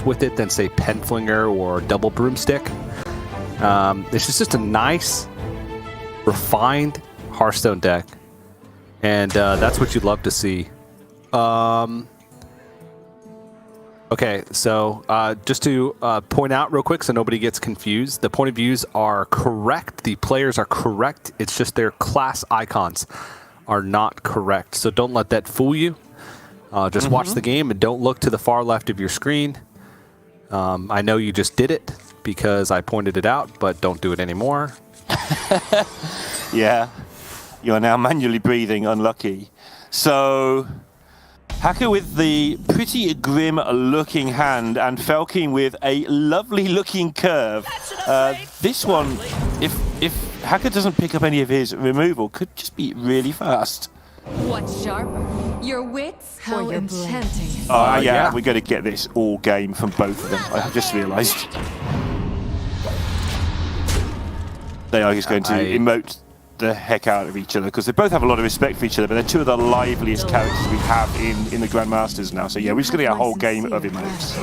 with it than, say, Penflinger or Double Broomstick. This is just a nice, refined Hearthstone deck, and that's what you'd love to see. Okay, so just to point out real quick so nobody gets confused, the point of views are correct. The players are correct. It's just their class icons are not correct. So don't let that fool you. Just watch the game and don't look to the far left of your screen. I know you just did it because I pointed it out, but don't do it anymore. Yeah, you are now manually breathing, unlucky. So, Hacker with the pretty grim looking hand and Felkin with a lovely looking curve. This one, if Hacker doesn't pick up any of his removal, could just be really fast. What's sharper? Your wits or your enchanting? Oh, yeah, we're going to get this all game from both of them. I just realised. They are just going to emote the heck out of each other because they both have a lot of respect for each other, but they're two of the liveliest characters we have in the Grandmasters now. So yeah, we're just going to get a whole game of emotes.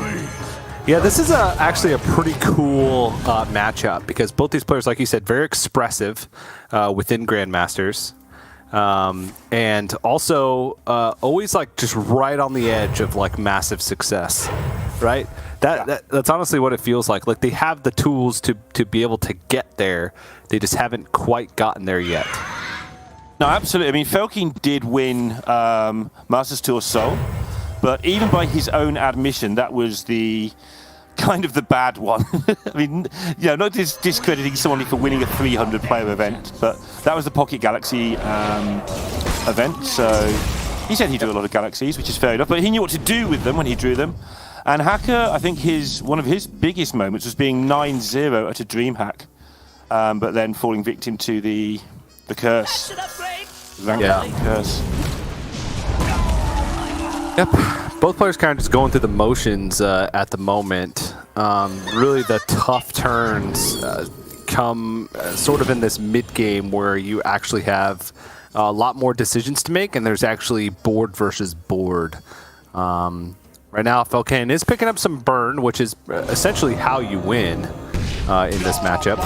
Yeah, this is actually a pretty cool matchup because both these players, like you said, very expressive within Grandmasters. And also always like just right on the edge of like massive success, right? That's honestly what it feels like. Like they have the tools to be able to get there. They just haven't quite gotten there yet. No, absolutely. I mean, Felkin did win Masters Tour Seoul, but even by his own admission, that was the kind of the bad one. I mean, you know, not discrediting someone for winning a 300-player event, but that was the Pocket Galaxy event. So he said he'd do a lot of galaxies, which is fair enough, but he knew what to do with them when he drew them. And Hacker, I think one of his biggest moments was being 9-0 at a DreamHack, but then falling victim to the curse. Curse. Yep. Both players kind of just going through the motions at the moment. Really, the tough turns come sort of in this mid-game where you actually have a lot more decisions to make, and there's actually board versus board. Right now, Felkin is picking up some burn, which is essentially how you win in this matchup.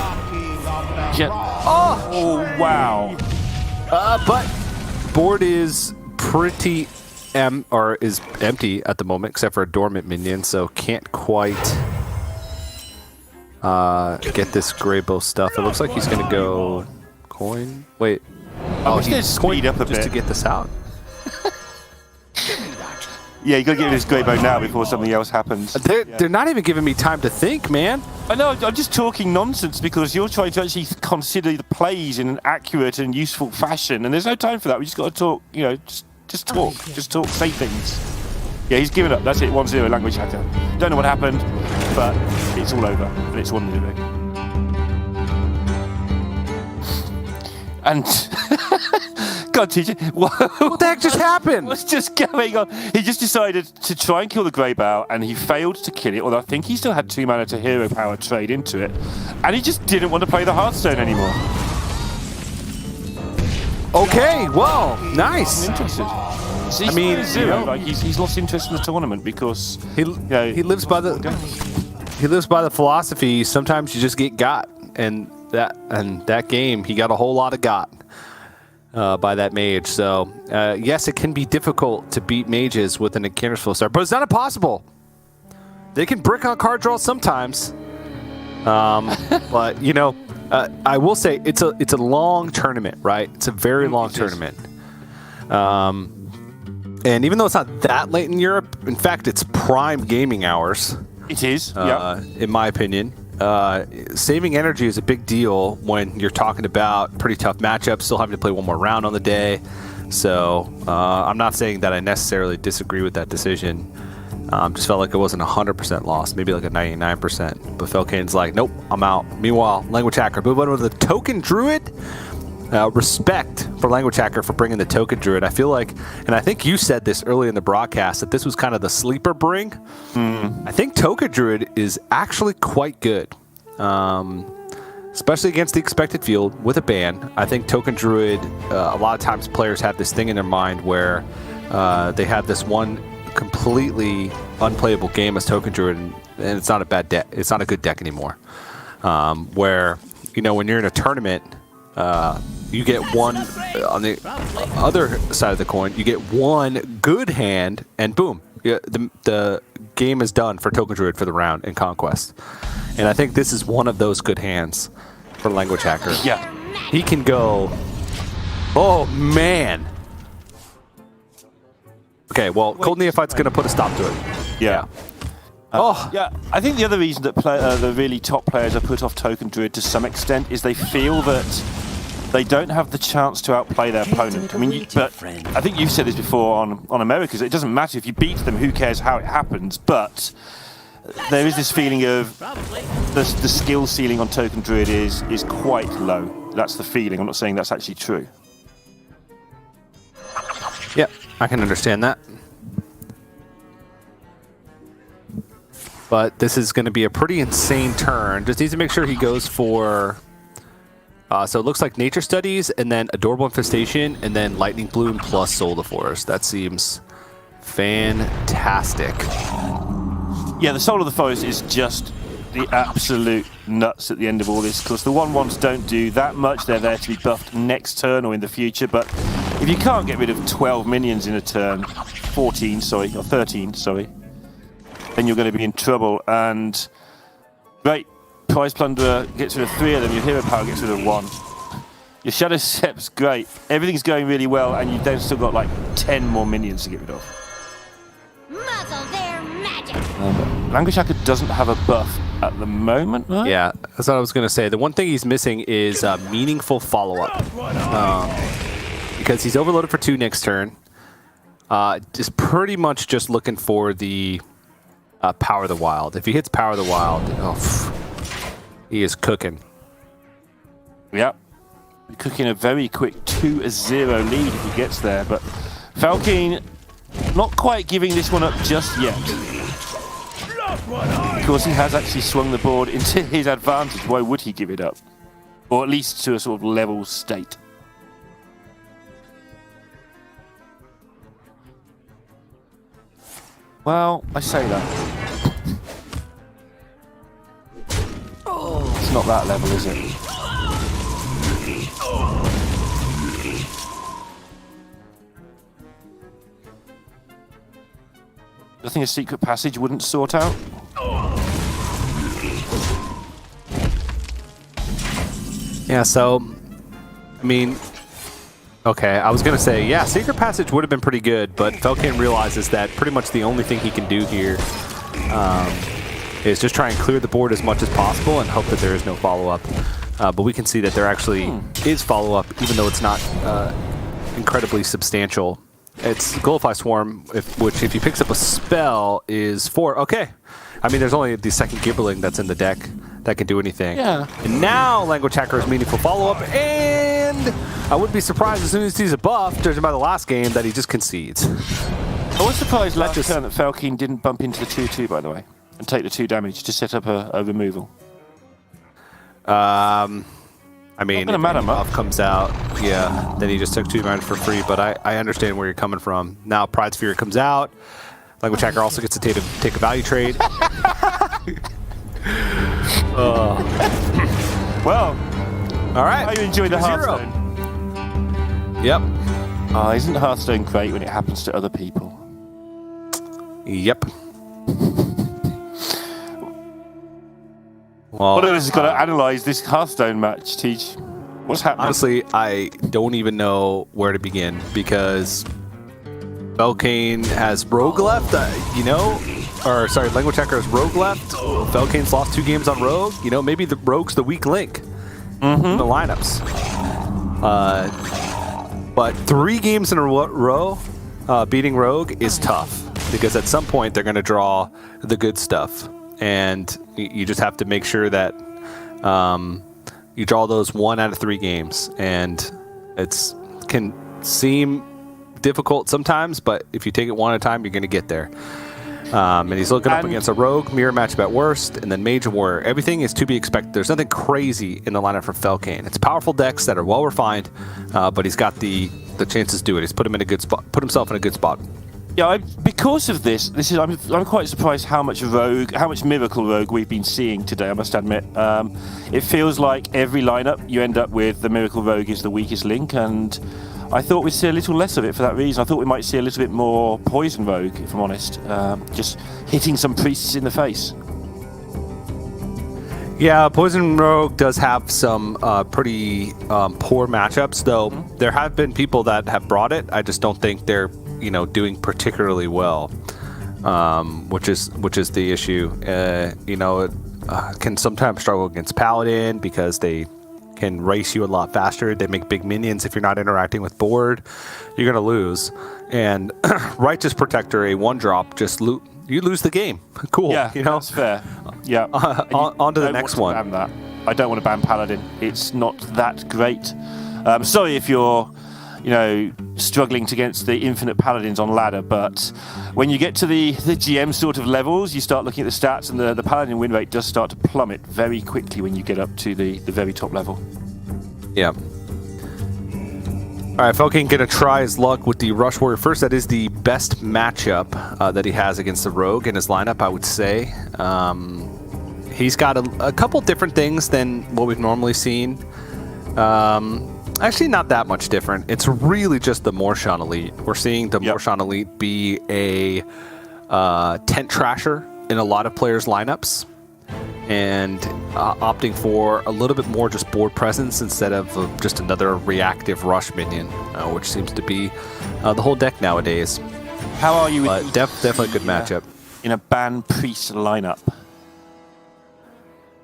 Oh, wow. But board is pretty is empty at the moment, except for a dormant minion, so can't quite get this Greybow stuff. It looks like he's going to go coin. Wait. Oh, he's speed up a bit just to get this out. Yeah, you got to get his Greybow now before something else happens. They're not even giving me time to think, man. I know, I'm just talking nonsense because you're trying to actually consider the plays in an accurate and useful fashion, and there's no time for that. We just got to talk, you know, just talk. Just talk, say things. Yeah, he's given up. That's it, 1-0 language hacker. Don't know what happened, but it's all over, and it's 1-0. And God, TJ, what the heck just happened? What's just going on? He just decided to try and kill the Greybow, and he failed to kill it. Although I think he still had 2 mana to hero power trade into it, and he just didn't want to play the Hearthstone anymore. Okay, well, nice. I'm interested. So I mean, like he's lost interest in the tournament because he lives by the philosophy. Sometimes you just get got, and that game he got a whole lot of got by that mage. So yes, it can be difficult to beat mages with an Encounter's Full Start, but it's not impossible. They can brick on card draw sometimes, but you know. I will say it's a long tournament, right? It's a very long tournament. And even though it's not that late in Europe, in fact, it's prime gaming hours. It is, in my opinion. Saving energy is a big deal when you're talking about pretty tough matchups, still having to play one more round on the day. So I'm not saying that I necessarily disagree with that decision. Just felt like it wasn't 100% loss, maybe like a 99%. But Felkin's like, nope, I'm out. Meanwhile, Language Hacker move on to the Token Druid. Respect for Language Hacker for bringing the Token Druid. I feel like, and I think you said this early in the broadcast, that this was kind of the sleeper bring. I think Token Druid is actually quite good, especially against the expected field with a ban. I think Token Druid, a lot of times players have this thing in their mind where they have this one completely unplayable game as Token Druid, and it's not a bad deck. It's not a good deck anymore. Where, you know, when you're in a tournament, you get one, on the other side of the coin, you get one good hand, and boom, the game is done for Token Druid for the round in Conquest. And I think this is one of those good hands for Language Hacker. Yeah. He can go, oh man. Okay, well, Cold Neophyte's going to put a stop to it. Yeah. Yeah. I think the other reason that the really top players are put off Token Druid to some extent is they feel that they don't have the chance to outplay their opponent. I mean, but I think you've said this before on Americas. It doesn't matter if you beat them; who cares how it happens? But there is this feeling of the skill ceiling on Token Druid is quite low. That's the feeling. I'm not saying that's actually true. Yeah, I can understand that. But this is going to be a pretty insane turn. Just needs to make sure he goes for... so it looks like Nature Studies, and then Adorable Infestation, and then Lightning Bloom plus Soul of the Forest. That seems fantastic. Yeah, the Soul of the Forest is just the absolute nuts at the end of all this, because the 1/1s don't do that much. They're there to be buffed next turn or in the future, but if you can't get rid of 12 minions in a turn, 13, then you're going to be in trouble. And great, Prize Plunderer gets rid of 3 of them, your Hero Power gets rid of 1. Your Shadow Step's great, everything's going really well, and you've then still got like 10 more minions to get rid of. Muzzle their magic. Language Hacker doesn't have a buff at the moment, right? Yeah, that's what I was going to say. The one thing he's missing is meaningful follow-up. Because he's overloaded for 2 next turn. Just pretty much just looking for the Power of the Wild. If he hits Power of the Wild, he is cooking. Yeah. Cooking a very quick 2-0 lead if he gets there, but Falcon not quite giving this one up just yet. Of course, he has actually swung the board into his advantage. Why would he give it up? Or at least to a sort of level state. Well, I say that. It's not that level, is it? Nothing a secret passage wouldn't sort out. Yeah, so, I mean, okay, I was going to say, yeah, Secret Passage would have been pretty good, but Falcon realizes that pretty much the only thing he can do here is just try and clear the board as much as possible and hope that there is no follow-up. But we can see that there actually is follow-up, even though it's not incredibly substantial. It's Glorify Swarm, which if he picks up a spell is 4. Okay. I mean, there's only the second Gibberling that's in the deck that can do anything. Yeah. And now Language Hacker is meaningful follow-up, and I wouldn't be surprised as soon as he sees a buff, judging by the last game, that he just concedes. I was surprised last turn that Falcon didn't bump into the 2/2, by the way, and take the 2 damage to set up a removal. I mean, if any buff comes out, yeah, then he just took 2 damage for free, but I understand where you're coming from. Now Pride Sphere comes out. Language Hacker also gets to take a value trade. Well, all right. How you enjoy the Hearthstone? Yep. Isn't Hearthstone great when it happens to other people? Yep. Well, One of us has got to analyze this Hearthstone match, Teach. What's happening? Honestly, I don't even know where to begin because Felkane has Rogue left, Language Hacker has Rogue left. Felkane's lost 2 games on Rogue. You know, maybe the Rogue's the weak link in the lineups. But 3 games in a row beating Rogue is tough because at some point they're going to draw the good stuff. And you just have to make sure that you draw those 1 out of 3 games. And it can seem difficult sometimes, but if you take it one at a time, you're going to get there. And he's looking up against a Rogue, Mirror matchup at worst, and then Mage and Warrior. Everything is to be expected. There's nothing crazy in the lineup for Felkane. It's powerful decks that are well refined, but he's got the chances to do it. He's put himself in a good spot. Yeah, because of this is I'm quite surprised how much Miracle Rogue we've been seeing today. I must admit, it feels like every lineup you end up with the Miracle Rogue is the weakest link, and I thought we'd see a little less of it for that reason. I thought we might see a little bit more Poison Rogue, if I'm honest, just hitting some priests in the face. Yeah, Poison Rogue does have some pretty poor matchups, though. There have been people that have brought it. I just don't think they're doing particularly well, which is the issue. It can sometimes struggle against Paladin because they can race you a lot faster. They make big minions. If you're not interacting with board, you're gonna lose. And Righteous Protector, a 1-drop, you lose the game. Cool. Yeah, that's fair. Yeah. On to the next one. I don't want to ban Paladin. It's not that great. Sorry if you're struggling against the infinite paladins on ladder, but when you get to the GM sort of levels, you start looking at the stats, and the paladin win rate does start to plummet very quickly when you get up to the very top level. Yeah. All right, Felkin gonna try his luck with the Rush Warrior first. That is the best matchup that he has against the Rogue in his lineup, I would say. He's got a couple different things than what we've normally seen. Actually, not that much different. It's really just the Morshan Elite. We're seeing the Morshan Elite be a tent trasher in a lot of players' lineups, and opting for a little bit more just board presence instead of just another reactive rush minion, which seems to be the whole deck nowadays. How are you? But definitely a good matchup. In a ban priest lineup.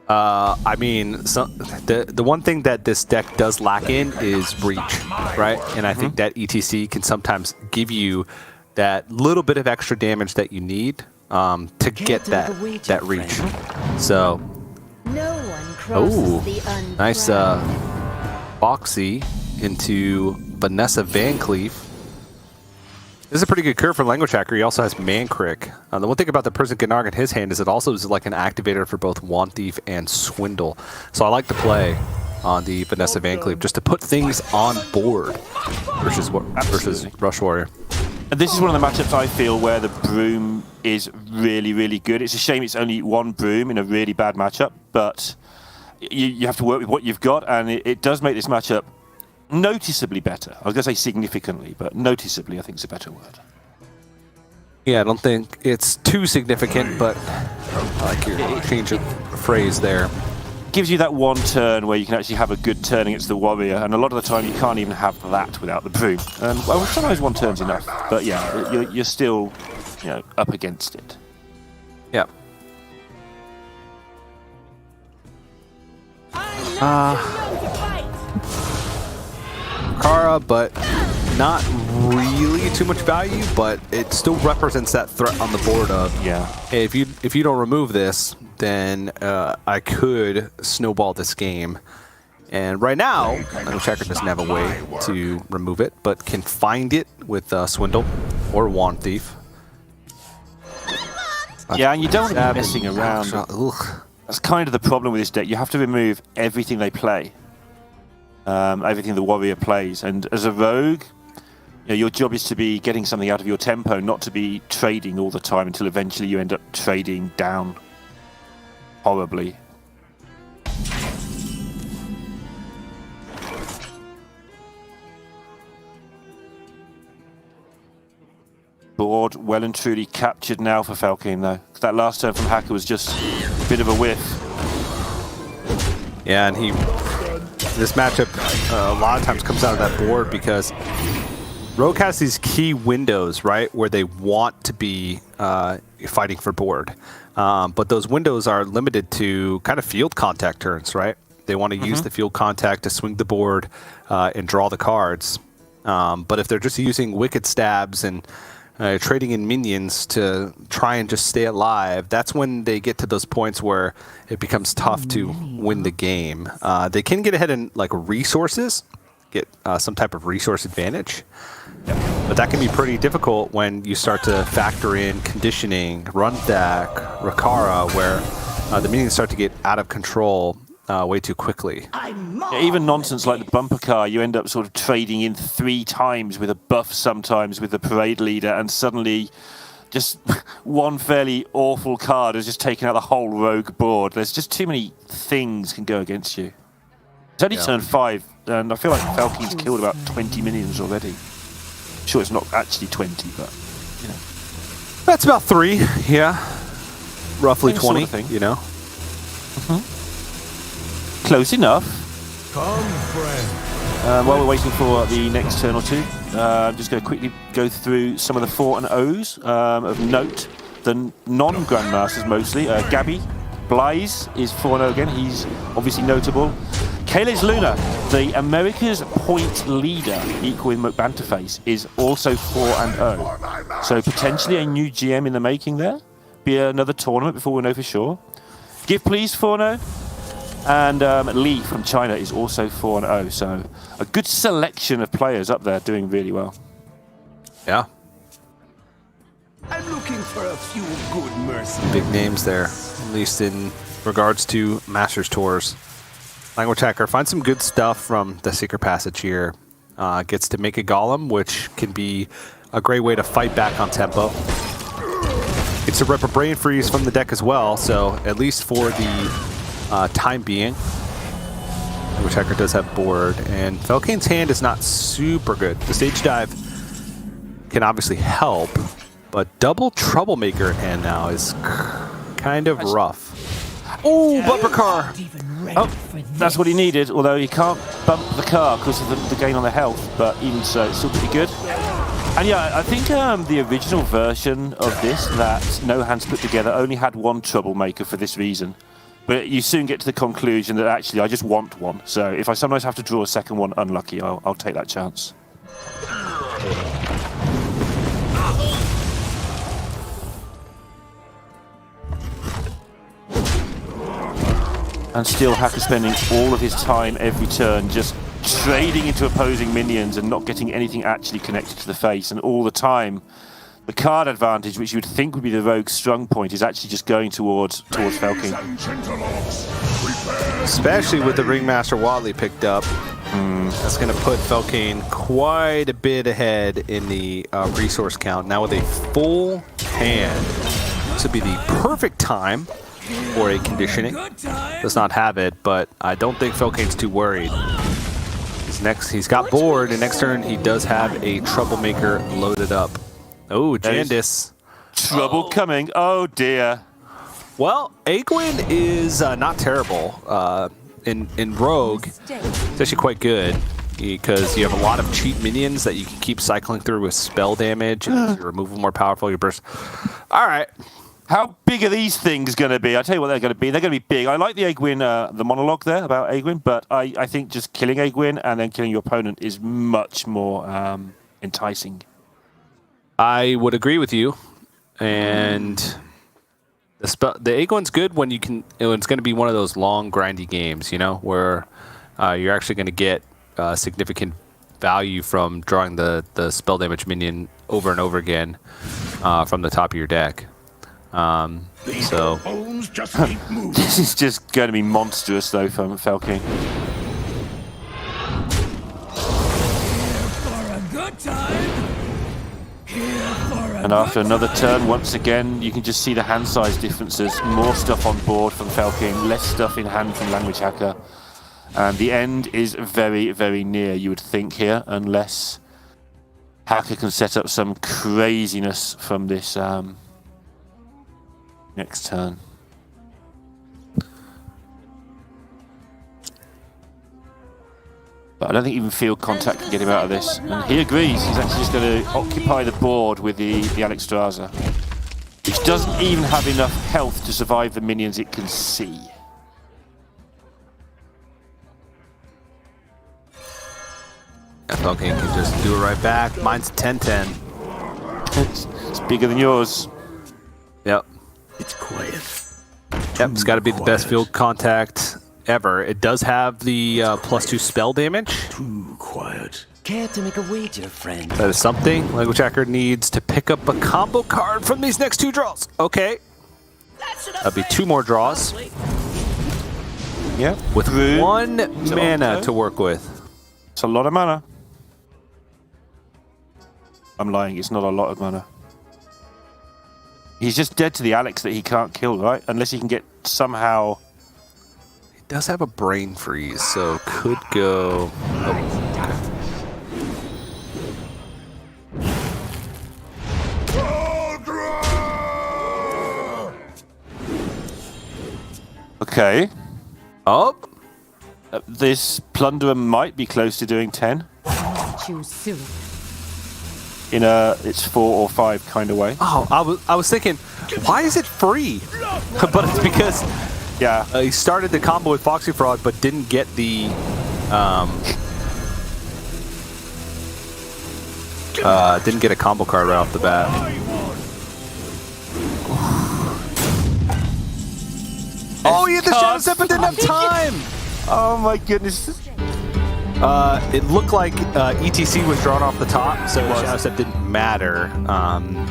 I mean, the one thing that this deck does lack in is reach, right? And I think that ETC can sometimes give you that little bit of extra damage that you need to get that reach. So, nice Boxy into Vanessa Van Cleef. This is a pretty good curve for Language Hacker. He also has Mancrick. The one thing about the Prison Gnarg in his hand is it also is like an activator for both Want Thief and Swindle. So I like to play on the Vanessa Van Cleef just to put things on board versus Rush Warrior. And this is one of the matchups I feel where the Broom is really, really good. It's a shame it's only one Broom in a really bad matchup, but you have to work with what you've got, and it does make this matchup noticeably better. I was going to say significantly, but noticeably I think is a better word. Yeah, I don't think it's too significant, but I like your change of phrase there. Gives you that one turn where you can actually have a good turn against the warrior, and a lot of the time you can't even have that without the Broom. Well, sometimes one turn's enough, but yeah, you're still up against it. Yeah. Kara, but not really too much value, but it still represents that threat on the board of, hey, if you don't remove this, then I could snowball this game. And right now, Checker doesn't have a way to remove it, but can find it with Swindle or Want Thief. Yeah, and you don't want to be messing around. That's kind of the problem with this deck. You have to remove everything they play. Everything the warrior plays, and as a rogue, your job is to be getting something out of your tempo, not to be trading all the time until eventually you end up trading down horribly. Board well and truly captured now for Felkin, though. That last turn from Hacker was just a bit of a whiff. Yeah, and this matchup a lot of times comes out of that board because Rogue has these key windows, right, where they want to be fighting for board. But those windows are limited to kind of field contact turns, right? They want to use the field contact to swing the board and draw the cards. But if they're just using Wicked Stabs and trading in minions to try and just stay alive, that's when they get to those points where it becomes tough to win the game. They can get ahead in like resources, get some type of resource advantage, but that can be pretty difficult when you start to factor in conditioning, run deck, Rakara, where the minions start to get out of control way too quickly. Yeah, even nonsense like the bumper car, you end up sort of trading in 3 times with a buff sometimes with the parade leader, and suddenly just one fairly awful card has just taken out the whole rogue board. There's just too many things can go against you. It's only turn 5, and I feel like Falcon's killed about 20 minions already. Sure, it's not actually 20, but, you know. That's about 3, yeah. Roughly Same 20, sort of thing. you know. Close enough. Come, friend. While we're waiting for the next turn or two, I'm just going to quickly go through some of the 4 and O's of note. The non-Grandmasters mostly. Gabby Blythe is 4 and 0 again. He's obviously notable. Kayle's Luna, the America's point leader, equal in Banterface, is also 4 and 0. So potentially a new GM in the making there. Be another tournament before we know for sure. Give Please 4 and 0. And Lee from China is also 4 and 0. So a good selection of players up there doing really well. Yeah. I'm looking for a few good mercy. Big names there, at least in regards to Masters Tours. Language Hacker finds some good stuff from the Secret Passage here. Gets to make a Golem, which can be a great way to fight back on tempo. Gets to rip a Brain Freeze from the deck as well, so at least for the time being. Language Hacker does have board, and Felkane's hand is not super good. The Stage Dive can obviously help, but double Troublemaker in hand now is kind of rough. Oh, bumper car! Oh, that's what he needed, although he can't bump the car because of the gain on the health, but even so, it's still pretty good. And yeah, I think the original version of this that No Hands put together only had 1 Troublemaker for this reason. But you soon get to the conclusion that actually I just want one. So if I sometimes have to draw a second one unlucky, I'll take that chance. And still Hacker spending all of his time every turn just trading into opposing minions and not getting anything actually connected to the face. And all the time, the card advantage, which you would think would be the rogue's strong point, is actually just going towards Falcon. Especially with the Ringmaster Wadley picked up. That's going to put Falcane quite a bit ahead in the resource count. Now with a full hand, this would be the perfect time for a conditioning. Does not have it, but I don't think Felkane's too worried. He's got board, and next turn he does have a Troublemaker loaded up. Oh, Jandis. Trouble coming. Oh, dear. Well, Egwin is not terrible. In Rogue, it's actually quite good because you have a lot of cheap minions that you can keep cycling through with spell damage. And your removal more powerful, your burst. All right. How big are these things going to be? I'll tell you what they're going to be. They're going to be big. I like the Egwin, the monologue there about Egwin, but I think just killing Egwin and then killing your opponent is much more enticing. I would agree with you. And the Egwin's good when you can. It's going to be one of those long, grindy games, you know, where you're actually going to get significant value from drawing the spell damage minion over and over again from the top of your deck. So this is just going to be monstrous though from Falcon. And after another turn, once again, you can just see the hand size differences. More stuff on board from Falcon, less stuff in hand from Language Hacker. And the end is very, very near, you would think here, unless Hacker can set up some craziness from this next turn. But I don't think even field contact can get him out of this. And he agrees. He's actually just going to occupy the board with the Alexstrasza, which doesn't even have enough health to survive the minions it can see. Falcane can just do it right back. Mine's 10-10. It's bigger than yours. Yep. It's quiet. Yep, it's got to be the best field contact ever. It does have the +2 spell damage. Too quiet. Care to make a wager, friend? That is something. Language Hacker needs to pick up a combo card from these next 2 draws. Okay. That'll be 2 more draws. Yeah. with Rune, 1 mana Toronto. to work with. It's a lot of mana. I'm lying, it's not a lot of mana. He's just dead to the Alex that he can't kill, right? Unless he can get somehow... He does have a brain freeze, so could go... Okay. Oh! This Plunderer might be close to doing 10. Choose soon. In a it's 4 or 5 kind of way. Oh, I was thinking, why is it free? But it's because Yeah. he started the combo with Foxy Frog, but didn't get the didn't get a combo card right off the bat. Oh, he had the Shadow Step but didn't have time. Oh my goodness. It looked like ETC was drawn off the top, so Shadow Step didn't matter.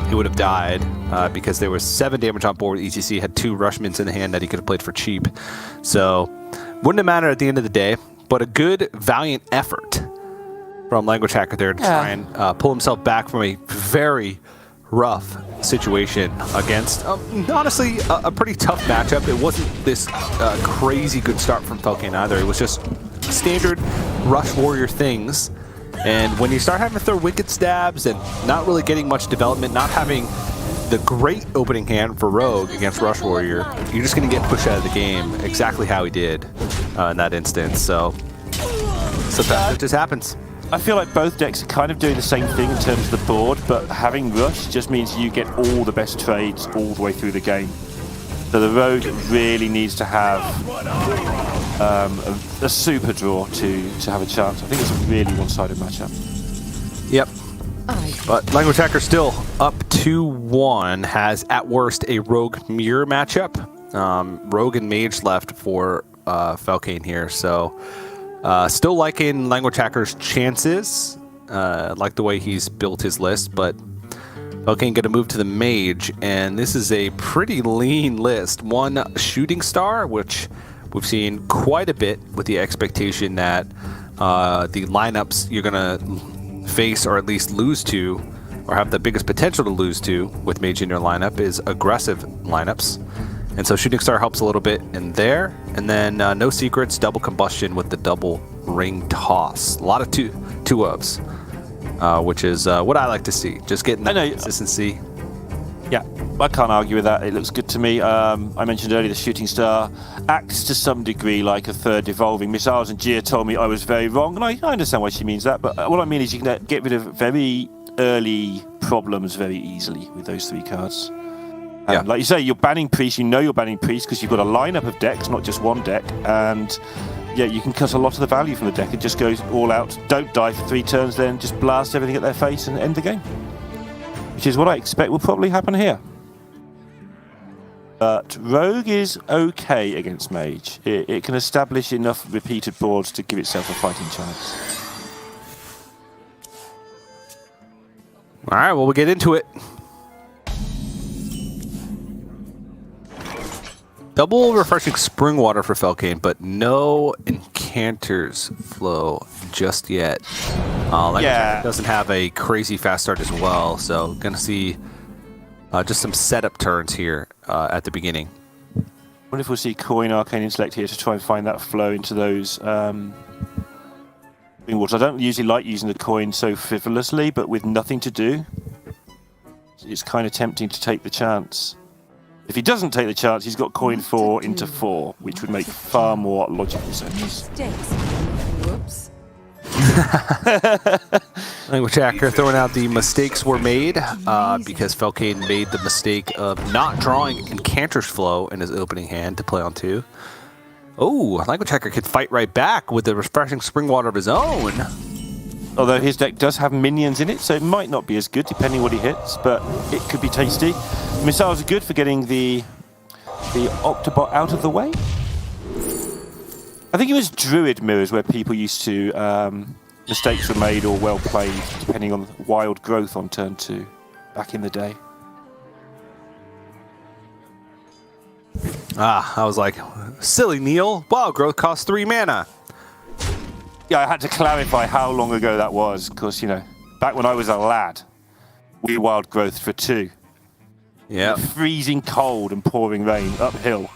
He would have died because there was 7 damage on board. ETC had 2 Rushmans in the hand that he could have played for cheap. So, wouldn't have mattered at the end of the day, but a good, valiant effort from Language Hacker there to try and pull himself back from a very rough situation against, honestly, a pretty tough matchup. It wasn't this crazy good start from Falcon either. It was just standard Rush Warrior things. And when you start having to throw Wicked Stabs and not really getting much development, not having the great opening hand for Rogue against Rush Warrior, you're just going to get pushed out of the game exactly how he did in that instance. So sometimes it just happens. I feel like both decks are kind of doing the same thing in terms of the board, but having Rush just means you get all the best trades all the way through the game. So the Rogue really needs to have a super draw to have a chance. I think it's a really one-sided matchup. Yep. But Language Hacker still up 2-1, has at worst a Rogue Mirror matchup. Rogue and Mage left for Falcane here, so still liking Language Hacker's chances. Like the way he's built his list, but Falcane going to move to the Mage, and this is a pretty lean list. 1 Shooting Star, which we've seen quite a bit with the expectation that the lineups you're going to face or at least lose to, or have the biggest potential to lose to with Mage in your lineup, is aggressive lineups. And so Shooting Star helps a little bit in there. And then No Secrets, Double Combustion with the double ring toss. A lot of two-ups, which is what I like to see. Just getting that consistency. Yeah, I can't argue with that. It looks good to me. I mentioned earlier the Shooting Star acts to some degree like a third evolving. Miss Ours and Gia told me I was very wrong, and I understand why she means that. But what I mean is you can get rid of very early problems very easily with those 3 cards. Yeah. Like you say, you're banning Priest, you know you're banning Priest because you've got a lineup of decks, not just one deck, and yeah, you can cut a lot of the value from the deck. It just goes all out, don't die for 3 turns, then just blast everything at their face and end the game. Which is what I expect will probably happen here. But Rogue is okay against Mage. It can establish enough repeated boards to give itself a fighting chance. Alright, well, we'll get into it. Double Refreshing Spring Water for Falcane, but no Incanters flow just yet. Like doesn't have a crazy fast start as well, so gonna see just some setup turns here at the beginning. I wonder if we'll see Coin, Arcane Intellect here to try and find that flow into those spring waters. I don't usually like using the coin so frivolously, but with nothing to do, it's kind of tempting to take the chance. If he doesn't take the chance, he's got coin 4 into 4, which would make far more logical sense. Whoops. Language Hacker throwing out the mistakes were made because Falcane made the mistake of not drawing Incanter's Flow in his opening hand to play on 2. Oh, Language Hacker could fight right back with the Refreshing Spring Water of his own. Although his deck does have minions in it, so it might not be as good depending what he hits, but it could be tasty. Missiles are good for getting the Octobot out of the way. I think it was Druid mirrors where people used to mistakes were made or well played depending on wild growth on turn 2 back in the day. I was like, Silly Neil. Wild growth costs 3 mana. Yeah, I had to clarify how long ago that was, because, back when I was a lad, we wild growth for 2. Yeah. Freezing cold and pouring rain uphill.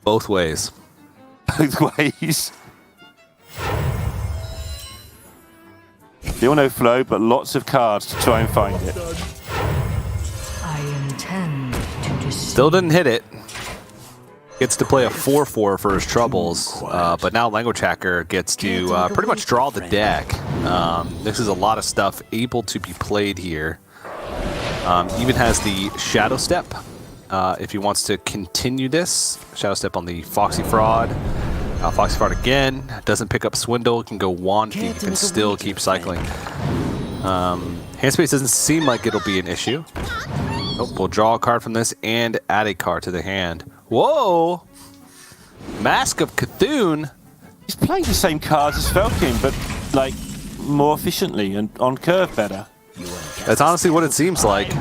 Both ways. Both ways. Still no flow, but lots of cards to try and find it. I intend to destroy. Still didn't hit it. Gets to play a 4/4 for his troubles, but now Language Hacker gets to pretty much draw the deck. This is a lot of stuff able to be played here. Even has the Shadow Step if he wants to continue this. Shadow Step on the Foxy Fraud. Foxy Fraud again. Doesn't pick up Swindle. Can go Wand Thief. Can still keep cycling. Hand space doesn't seem like it'll be an issue. Nope, we'll draw a card from this and add a card to the hand. Whoa! Mask of Cthulhu. He's playing the same cards as Felkin, but like more efficiently and on curve better. That's honestly what it seems like.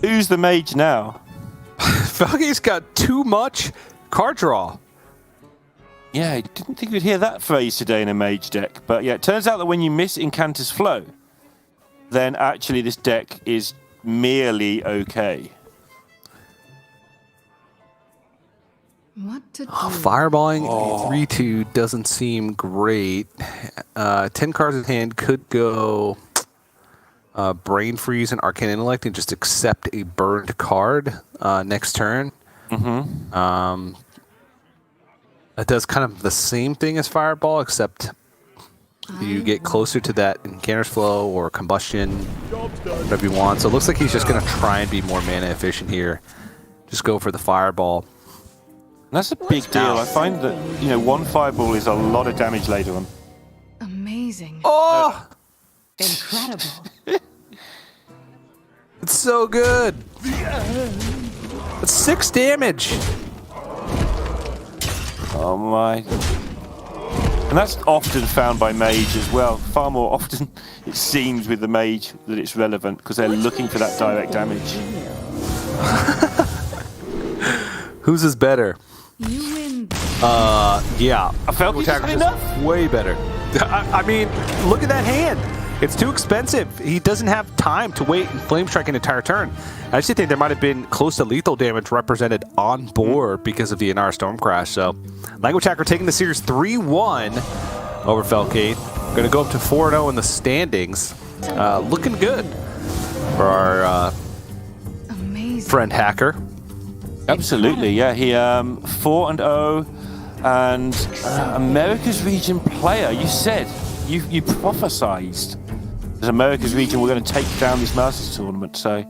Who's the mage now? Felkin's got too much card draw. Yeah, I didn't think we'd hear that phrase today in a mage deck. But yeah, it turns out that when you miss Incanter's Flow, then actually this deck is merely okay. What to do? Fireballing 3/2 doesn't seem great. 10 cards in hand could go Brain Freeze and Arcane Intellect and just accept a burned card next turn. It does kind of the same thing as Fireball, except you get closer to that Incanter's Flow or Combustion, whatever you want. So it looks like he's just going to try and be more mana efficient here. Just go for the Fireball. That's a big deal. I find that, one Fireball is a lot of damage later on. Amazing. Oh! Incredible. It's so good. It's 6 damage. Oh my. And that's often found by mage as well. Far more often, it seems, with the mage that it's relevant because they're looking for that direct damage. Whose is better? You win. Yeah. I felt Attack good is enough. way better. I mean, look at that hand. It's too expensive. He doesn't have time to wait and Flame Strike an entire turn. I actually think there might have been close to lethal damage represented on board because of the Inara Stormcrash. So, Language Hacker taking the series 3-1 over Felkate. Going to go up to 4-0 in the standings. Looking good for our Amazing. friend Hacker. Absolutely, yeah. He 4-0 and America's region player. You said you prophesized as America's region we're going to take down this Masters tournament. So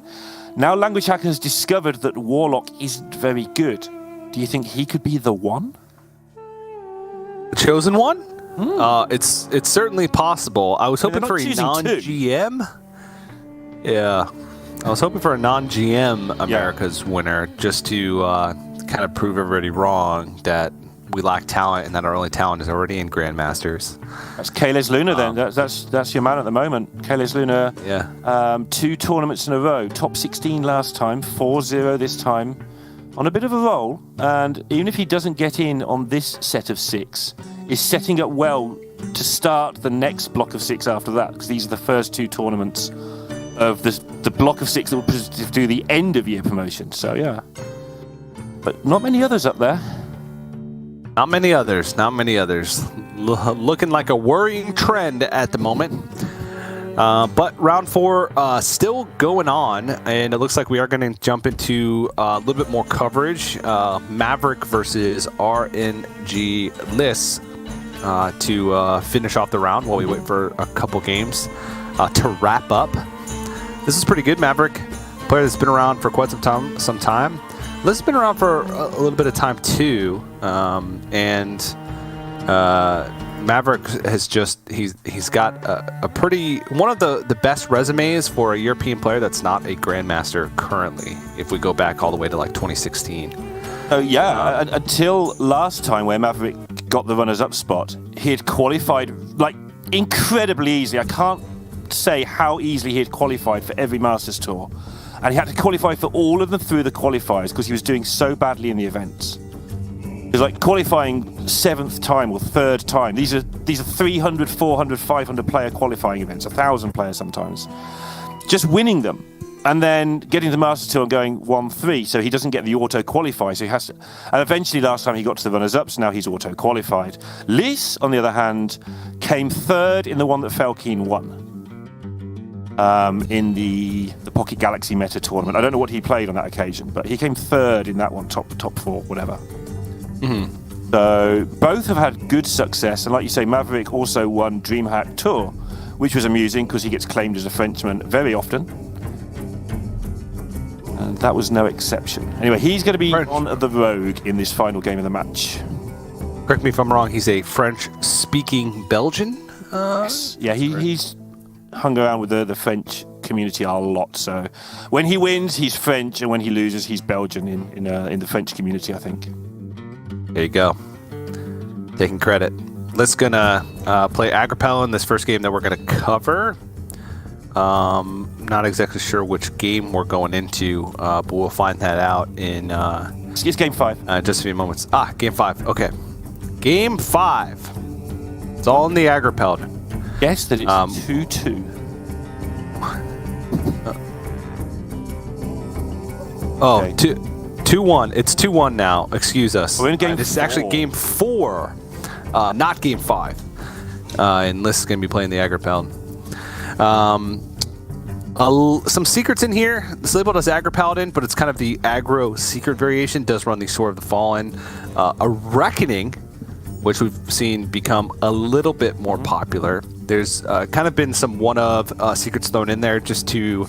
now Language Hacker has discovered that Warlock isn't very good. Do you think he could be the one? The chosen one? It's certainly possible. I was hoping not for a choosing non-GM. Yeah. I was hoping for a non-GM America's winner just to kind of prove everybody wrong that we lack talent and that our only talent is already in Grandmasters. That's Kayles Luna then. That's your man at the moment. Kayles Luna, 2 tournaments in a row. Top 16 last time, 4-0 this time. On a bit of a roll. And even if he doesn't get in on this set of 6, is setting up well to start the next block of 6 after that. Because these are the first 2 tournaments of the block of 6 that will do the end of year promotion. So yeah. But not many others up there. Not many others. Looking like a worrying trend at the moment. But round 4 still going on, and it looks like we are going to jump into a little bit more coverage. Maverick versus RNG Liss to finish off the round while we wait for a couple games to wrap up. This is pretty good. Maverick, player that's been around for quite some time. Liz has been around for a little bit of time too, and Maverick has he's got a pretty one of the best resumes for a European player that's not a Grandmaster currently. If we go back all the way to like 2016. Oh yeah, until last time where Maverick got the runners-up spot, he had qualified like incredibly easily. I can't say how easily he had qualified for every Masters Tour. and he had to qualify for all of them through the qualifiers because he was doing so badly in the events. It was like qualifying 7th time or 3rd time. These are 300, 400, 500 player qualifying events, 1,000 players sometimes. Just winning them. And then getting the Masters Tour and going 1-3, so he doesn't get the auto-qualify, so he has to... And eventually, last time he got to the runners-ups, now he's auto-qualified. Lys, on the other hand, came 3rd in the one that Felkeen won. In the Pocket Galaxy Meta tournament. I don't know what he played on that occasion, but he came 3rd in that one, top 4, whatever. Mm-hmm. So both have had good success, and like you say, Maverick also won DreamHack Tour, which was amusing because he gets claimed as a Frenchman very often. And that was no exception. Anyway, he's going to be on the road in this final game of the match. Correct me if I'm wrong, he's a French-speaking Belgian? Yes. Yeah, he's hung around with the French community a lot. So when he wins, he's French, and when he loses, he's Belgian in the French community, I think. There you go. Taking credit. Let's gonna play Agripella in this first game that we're gonna cover. Not exactly sure which game we're going into, but we'll find that out in it's game 5. Just a few moments. Game 5. Okay, game 5. It's all in the Agripella. Yes, that it's 2-2. Okay. 2-1. It's 2-1 now. Excuse us. We're in game This is actually game 4, not game 5. And Liz is going to be playing the Agripella. Some secrets in here. It's labeled as Agri-Paladin, but it's kind of the aggro secret variation. Does run the Sword of the Fallen. A Reckoning, which we've seen become a little bit more popular. There's kind of been some one-of secrets thrown in there just to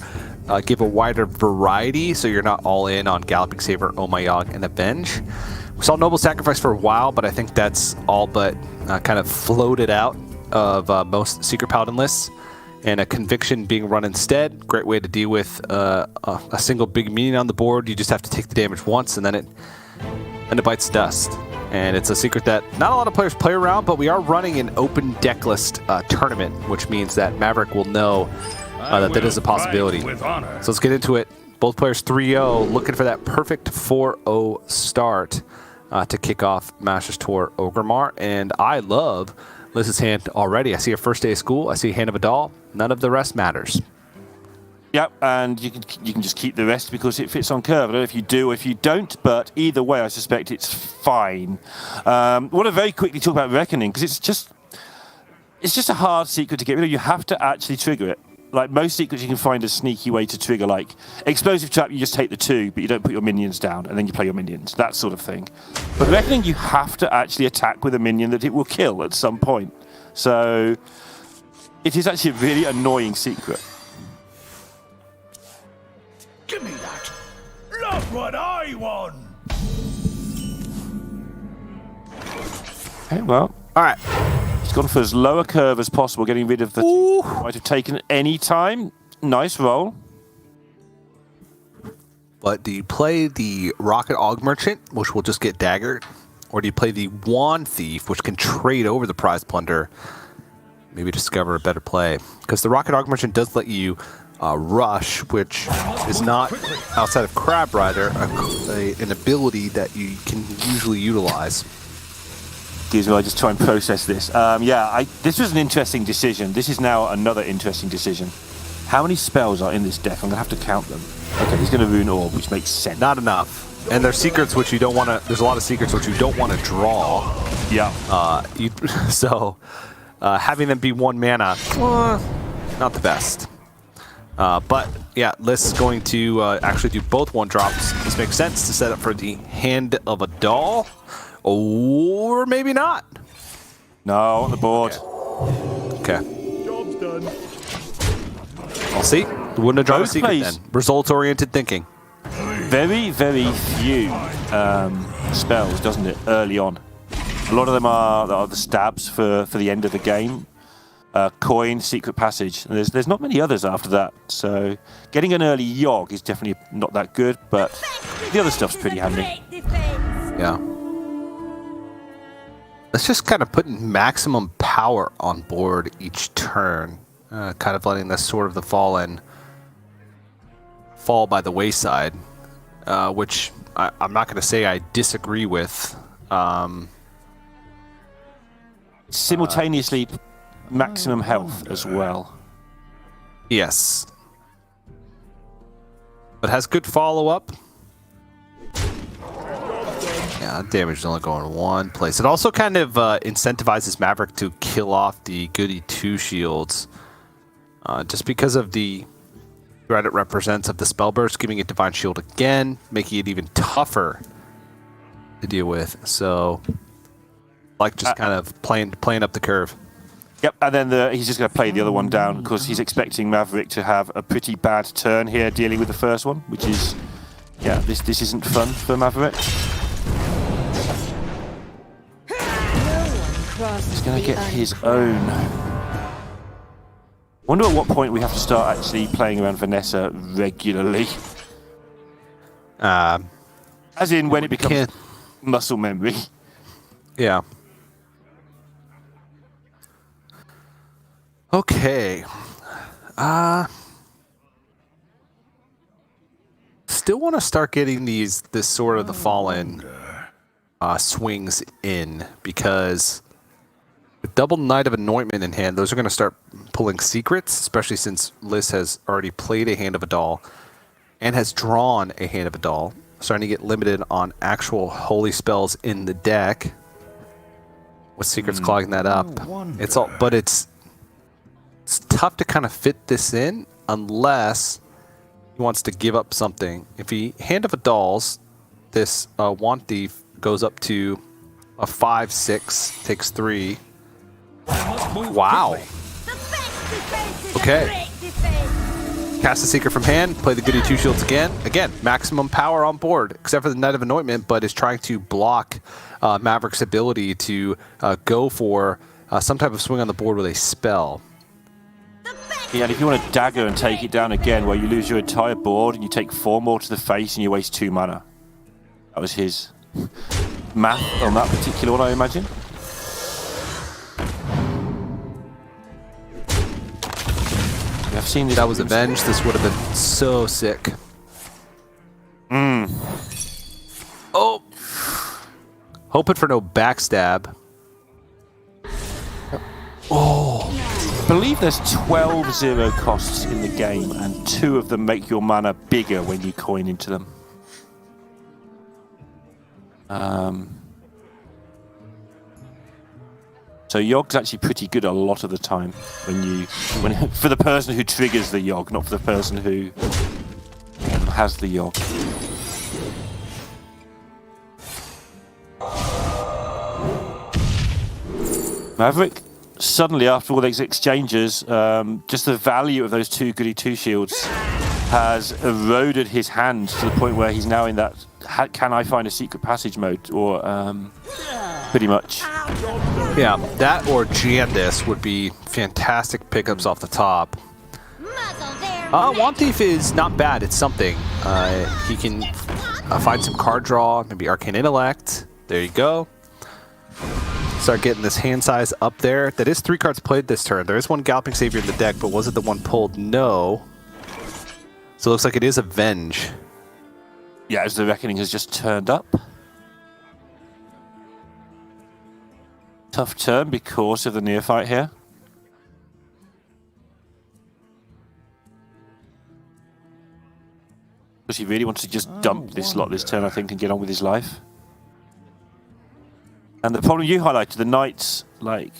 give a wider variety, so you're not all in on Galloping Saber, Omayog, and Avenge. We saw Noble Sacrifice for a while, but I think that's all but kind of floated out of most Secret Paladin lists. And a Conviction being run instead. Great way to deal with a single big minion on the board. You just have to take the damage once, and then it bites dust. And it's a secret that not a lot of players play around, but we are running an open deck list tournament, which means that Maverick will know that is a possibility. So let's get into it. Both players 3-0, looking for that perfect 4-0 start to kick off Masters Tour Orgrimmar. And I love Liz's hand already. I see a first day of school. I see a hand of a doll. None of the rest matters. Yep, and you can just keep the rest because it fits on curve. I don't know if you do or if you don't, but either way, I suspect it's fine. I want to very quickly talk about Reckoning because it's just a hard secret to get rid of. You have to actually trigger it. Like most secrets, you can find a sneaky way to trigger, like Explosive Trap, you just take the 2, but you don't put your minions down, and then you play your minions, that sort of thing. But Reckoning, you have to actually attack with a minion that it will kill at some point. So it is actually a really annoying secret. Give me that. Look what I won. Okay, well, all right. He's gone for as low a curve as possible, getting rid of the two might have taken any time. Nice roll. But do you play the Rocket Og Merchant, which will just get daggered? Or do you play the Wand Thief, which can trade over the prize plunder? Maybe discover a better play. Because the Rocket Og Merchant does let you rush, which is not, outside of Crab Rider, an ability that you can usually utilize. Excuse me, I just try and process this. This was an interesting decision. This is now another interesting decision. How many spells are in this deck? I'm going to have to count them. Okay, he's going to Rune Orb, which makes sense. Not enough. And there's secrets which you don't want to... There's a lot of secrets which you don't want to draw. Yeah. Having them be 1 mana, not the best. But, yeah, Liz is going to actually do both 1-drops. This makes sense to set up for the Hand of a Doll. Or maybe not. No, on the board. Okay. Job's done. I'll see. Wouldn't have drawn a secret then. Results-oriented thinking. Very, very few spells, doesn't it, early on. A lot of them are the stabs for the end of the game. Coin, Secret Passage. And there's not many others after that. So getting an early Yogg is definitely not that good, but the other stuff's pretty handy. Yeah. Let's just kind of put maximum power on board each turn. Kind of letting the Sword of the Fallen fall by the wayside, which I'm not going to say I disagree with. Simultaneously, maximum health as well. Yes. But has good follow-up. Yeah, damage is only going one place. It also kind of incentivizes Maverick to kill off the Goody 2 shields. Just because of the threat it represents of the spell burst, giving it Divine Shield again, making it even tougher to deal with. So, like just kind of playing up the curve. Yep, and then he's just going to play the other one down because he's expecting Maverick to have a pretty bad turn here dealing with the first one, which is, yeah, this isn't fun for Maverick. He's going to get his own. Wonder at what point we have to start actually playing around Vanessa regularly. As in when it becomes muscle memory. Yeah. Okay. Still want to start getting this sort of the Fallen swings in, because with double Knight of Anointment in hand, those are going to start pulling secrets, especially since Liz has already played a Hand of Adal and has drawn a Hand of Adal, starting to get limited on actual holy spells in the deck. With secrets clogging that up, it's tough to kind of fit this in unless he wants to give up something. If he Hand of Adals, this Want Thief goes up to a 5/6, takes 3. Wow. Okay. Cast the Secret from hand, play the Goody 2 shields again. Again, maximum power on board, except for the Knight of Anointment, but is trying to block Maverick's ability to go for some type of swing on the board with a spell. Yeah, and if you want to dagger and take it down again, where you lose your entire board and you take 4 more to the face and you waste 2 mana. That was his math on that particular one, I imagine. I've seen this. That was Avenged. This would have been so sick. Oh! Hoping for no backstab. Oh! I believe there's 12 zero costs in the game, and 2 of them make your mana bigger when you coin into them. So Yogg's actually pretty good a lot of the time for the person who triggers the Yogg, not for the person who has the Yogg. Maverick, suddenly after all these exchanges, just the value of those 2 Goody 2 shields has eroded his hand to the point where he's now in that can I find a secret passage mode, or pretty much. Yeah, that or Jandis would be fantastic pickups off the top. Want Thief is not bad. It's something. He can find some card draw, maybe Arcane Intellect. There you go. Start getting this hand size up there. That is 3 cards played this turn. There is 1 Galloping Savior in the deck, but was it the one pulled? No. So it looks like it is Avenge. Yeah, as the Reckoning has just turned up. Tough turn because of the Neophyte here. Because he really wants to just dump this lot this turn, I think, and get on with his life. And the problem you highlighted, the Knights, like,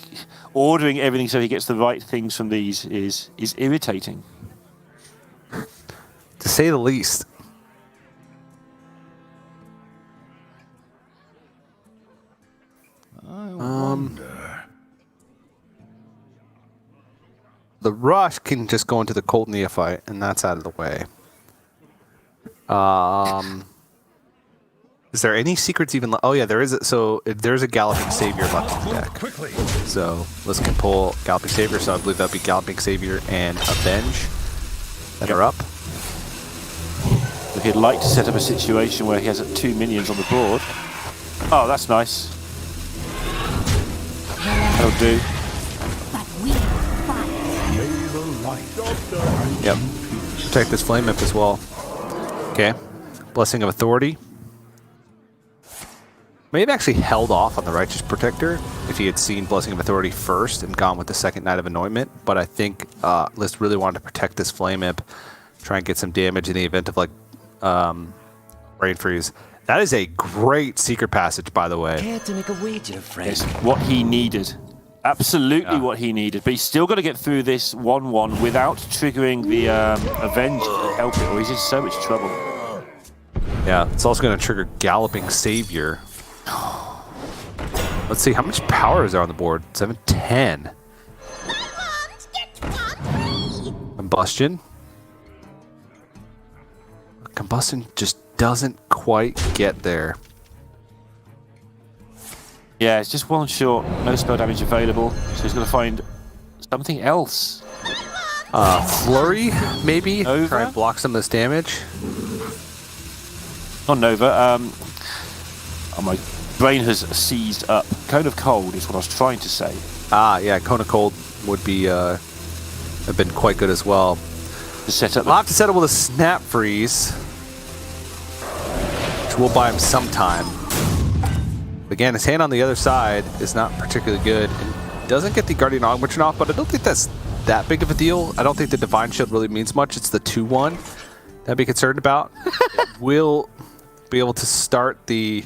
ordering everything so he gets the right things from these is irritating. To say the least. The Rush can just go into the Cold Neophyte, and that's out of the way. Is there any secrets even left? Oh yeah, there is. So there's a Galloping Savior left in the deck. So let's can pull Galloping Savior. So I believe that'll be Galloping Savior and Avenge that are up. He'd like to set up a situation where he has 2 minions on the board. Oh, that's nice. That'll do. Yep. Protect this Flame Imp as well. Okay. Blessing of Authority. May have actually held off on the Righteous Protector if he had seen Blessing of Authority first and gone with the second Knight of Anointment. But I think List really wanted to protect this Flame Imp, try and get some damage in the event of like Rain Freeze. That is a great Secret Passage, by the way. Care to make a wager, friend? It's what he needed. Absolutely what he needed. But he's still got to get through this 1-1 without triggering the Avenge to help it, or he's in so much trouble. Yeah, it's also going to trigger Galloping Savior. Let's see, how much power is there on the board? 710. Combustion. Combustion just doesn't quite get there. Yeah, it's just one short, no spell damage available, so he's going to find something else. Flurry, maybe? Nova? Try and block some of this damage. Not Nova. Oh, my brain has seized up. Cone of Cold is what I was trying to say. Yeah, Cone of Cold would be have been quite good as well. To set up. I'll have to settle with a Snap Freeze, which will buy him some time. Again, his hand on the other side is not particularly good, and doesn't get the Guardian Augmentation off, but I don't think that's that big of a deal. I don't think the Divine Shield really means much. It's the 2-1 that I'd be concerned about. We'll be able to start the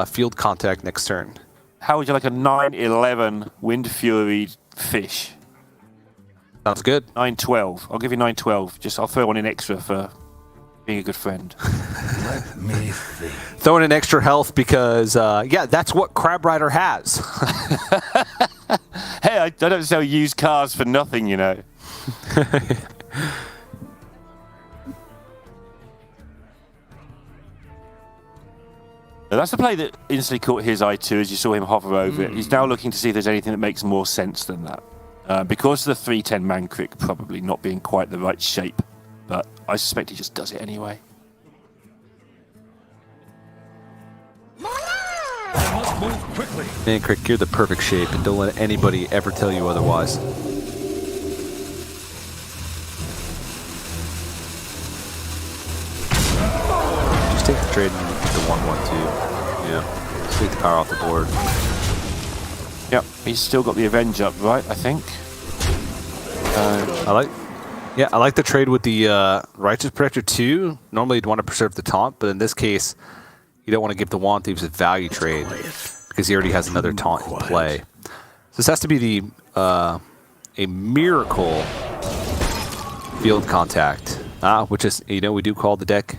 field contact next turn. How would you like a 9-11 Wind Fury Fish? Sounds good. 9-12. I'll give you 9-12. I'll throw one in extra for being a good friend. Let me think. Throwing in extra health because, yeah, that's what Crab Rider has. Hey, I don't sell used cars for nothing, you know. Now, that's the play that instantly caught his eye too, as you saw him hover over it. He's now looking to see if there's anything that makes more sense than that. Because of the 310 man crick probably not being quite the right shape, but I suspect he just does it anyway. I must move quickly. Man, Crick, you're the perfect shape, and don't let anybody ever tell you otherwise. Just take the trade and get the 1-1-2. Yeah, just take the power off the board. Yep, he's still got the Avenge up, right, I think. I like the trade with the Righteous Protector too. Normally you'd want to preserve the taunt, but in this case, you don't want to give the Wand Thieves a value trade because he already has another taunt in play. So this has to be the a miracle field contact, which is, you know, we do call the deck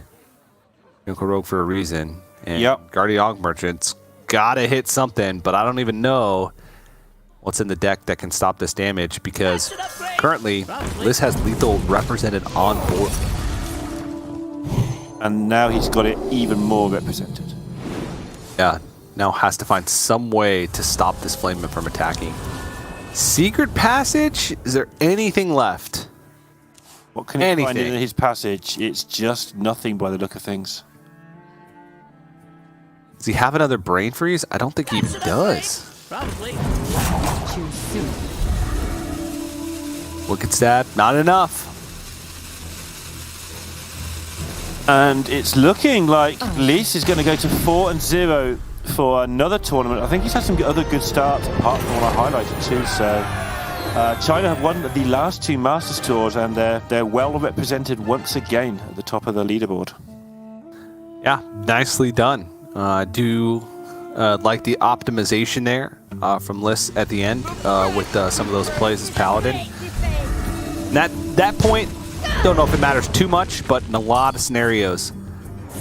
Miracle Rogue for a reason. And Guardian Aug Merchant's gotta hit something, but I don't even know what's in the deck that can stop this damage because currently Liz has lethal represented on board. And now he's got it even more represented. Yeah, now has to find some way to stop this Flame Imp from attacking. Secret Passage? Is there anything left? What can he find in his passage? It's just nothing by the look of things. Does he have another Brain Freeze? I don't think he does. Probably. Too soon. Look at that. Not enough. And it's looking like Lys is going to go to 4-0 for another tournament. I think he's had some other good starts, apart from what I highlighted too. So China have won the last two Masters Tours, and they're well represented once again at the top of the leaderboard. Yeah, nicely done. I do like the optimization there from Lys at the end with some of those plays as Paladin. And that point, don't know if it matters too much, but in a lot of scenarios,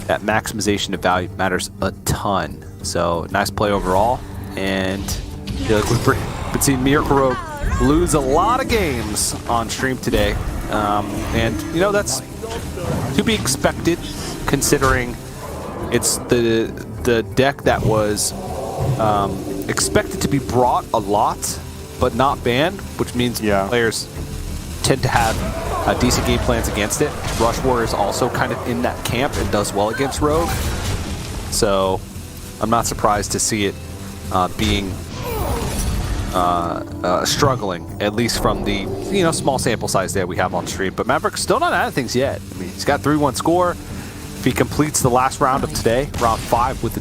that maximization of value matters a ton. So nice play overall, and I feel like we've been seeing Miracle Rogue lose a lot of games on stream today, and you know that's to be expected considering it's the deck that was expected to be brought a lot, but not banned, which means players tend to have decent game plans against it. Rush War is also kind of in that camp and does well against Rogue, so I'm not surprised to see it being struggling, at least from the small sample size that we have on stream. But Maverick's still not out of things yet. I mean, he's got 3-1 score. If he completes the last round of today, round 5 with the